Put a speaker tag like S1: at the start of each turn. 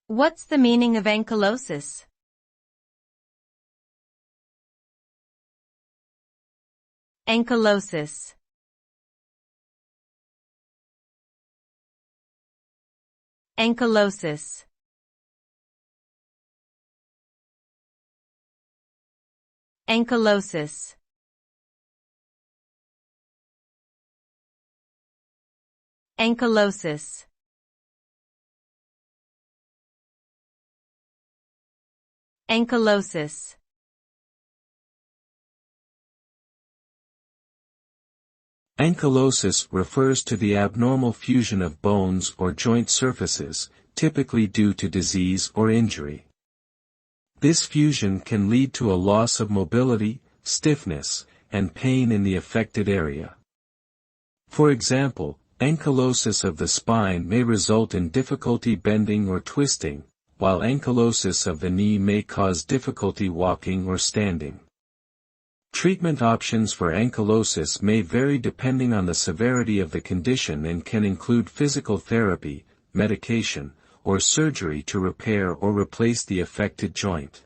S1: What's the meaning of ankylosis? Ankylosis. Ankylosis. Ankylosis. Ankylosis. Ankylosis.
S2: Ankylosis refers to the abnormal fusion of bones or joint surfaces, typically due to disease or injury. This fusion can lead to a loss of mobility, stiffness, and pain in the affected area. For example, ankylosis of the spine may result in difficulty bending or twisting, while ankylosis of the knee may cause difficulty walking or standing. Treatment options for ankylosis may vary depending on the severity of the condition and can include physical therapy, medication, or surgery to repair or replace the affected joint.